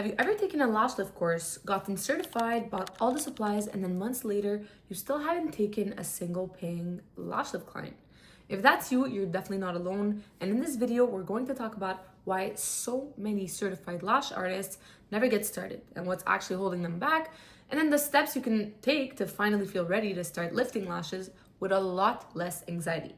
Have you ever taken a lash lift course, gotten certified, bought all the supplies, and then months later, you still haven't taken a single paying lash lift client? If that's you, you're definitely not alone. And in this video, we're going to talk about why so many certified lash artists never get started and what's actually holding them back, and then the steps you can take to finally feel ready to start lifting lashes with a lot less anxiety.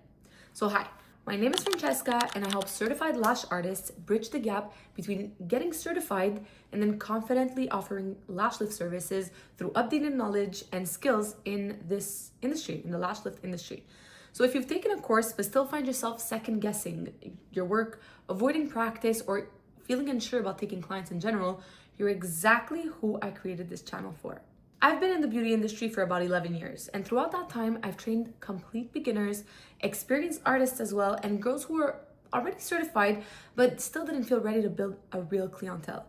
So hi, my name is Francesca, and I help certified lash artists bridge the gap between getting certified and then confidently offering lash lift services through updated knowledge and skills in this industry, in the lash lift industry. So if you've taken a course but still find yourself second guessing your work, avoiding practice, or feeling unsure about taking clients in general, you're exactly who I created this channel for. I've been in the beauty industry for about 11 years, and throughout that time, I've trained complete beginners, experienced artists as well, and girls who were already certified but still didn't feel ready to build a real clientele.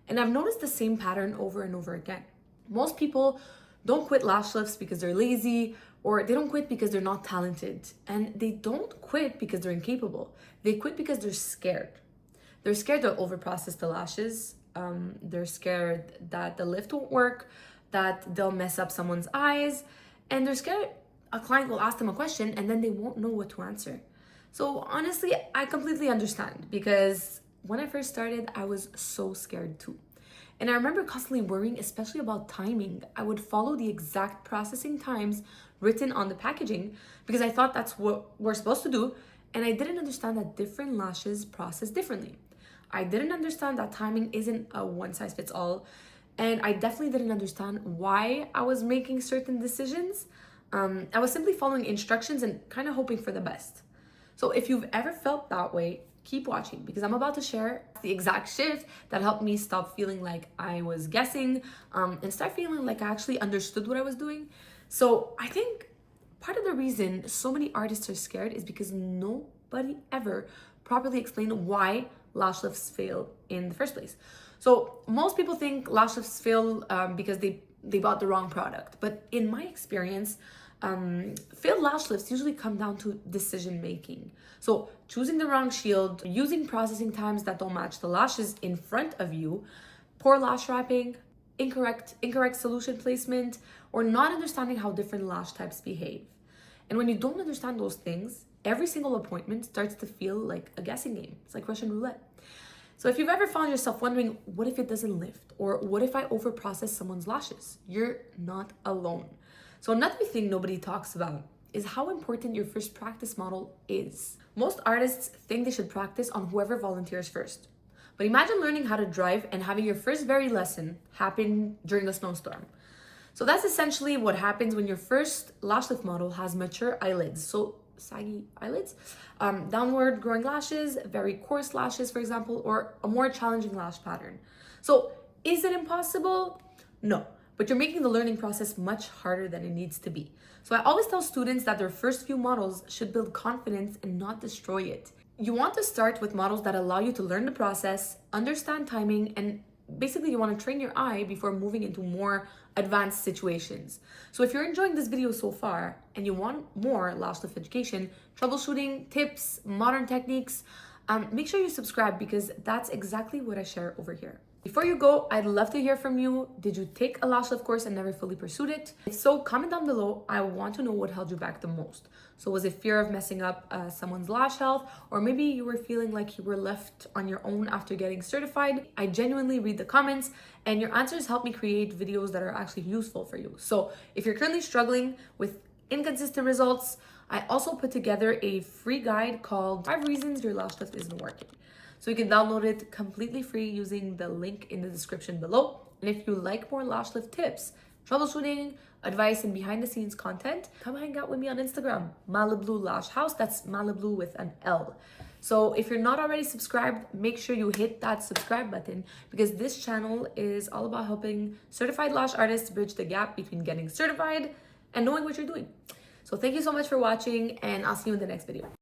And I've noticed the same pattern over and over again. Most people don't quit lash lifts because they're lazy, or they don't quit because they're not talented, and they don't quit because they're incapable. They quit because they're scared. They're scared to overprocess the lashes. They're scared that the lift won't work, that they'll mess up someone's eyes, and they're scared a client will ask them a question and then they won't know what to answer. So honestly, I completely understand, because when I first started, I was so scared too. And I remember constantly worrying, especially about timing. I would follow the exact processing times written on the packaging because I thought that's what we're supposed to do, and I didn't understand that different lashes process differently. I didn't understand that timing isn't a one-size-fits-all. And I definitely didn't understand why I was making certain decisions. I was simply following instructions and kind of hoping for the best. So if you've ever felt that way, keep watching, because I'm about to share the exact shift that helped me stop feeling like I was guessing and start feeling like I actually understood what I was doing. So I think part of the reason so many artists are scared is because nobody ever properly explained why lash lifts fail in the first place. So most people think lash lifts fail because they bought the wrong product. But in my experience, failed lash lifts usually come down to decision making. So choosing the wrong shield, using processing times that don't match the lashes in front of you, poor lash wrapping, incorrect solution placement, or not understanding how different lash types behave. And when you don't understand those things, every single appointment starts to feel like a guessing game. It's like Russian roulette. So if you've ever found yourself wondering, what if it doesn't lift? Or what if I overprocess someone's lashes? You're not alone. So another thing nobody talks about is how important your first practice model is. Most artists think they should practice on whoever volunteers first. But imagine learning how to drive and having your first very lesson happen during a snowstorm. So that's essentially what happens when your first lash lift model has mature eyelids. So saggy eyelids, downward growing lashes, very coarse lashes, for example, or a more challenging lash pattern. So is it impossible? No, but you're making the learning process much harder than it needs to be. So I always tell students that their first few models should build confidence and not destroy it. You want to start with models that allow you to learn the process, understand timing, and basically you want to train your eye before moving into more advanced situations. So if you're enjoying this video so far and you want more lash lift education, troubleshooting, tips, modern techniques, make sure you subscribe, because that's exactly what I share over here. Before you go, I'd love to hear from you. Did you take a lash lift course and never fully pursued it? If so, comment down below. I want to know what held you back the most. So was it fear of messing up someone's lash health? Or maybe you were feeling like you were left on your own after getting certified? I genuinely read the comments, and your answers help me create videos that are actually useful for you. So if you're currently struggling with inconsistent results, I also put together a free guide called 5 Reasons Your Lash Lift Isn't Working. So you can download it completely free using the link in the description below. And if you like more lash lift tips, troubleshooting, advice, and behind the scenes content, come hang out with me on Instagram, Malibu Lash House. That's Malibu with an L. So if you're not already subscribed, make sure you hit that subscribe button, because this channel is all about helping certified lash artists bridge the gap between getting certified and knowing what you're doing. So thank you so much for watching, and I'll see you in the next video.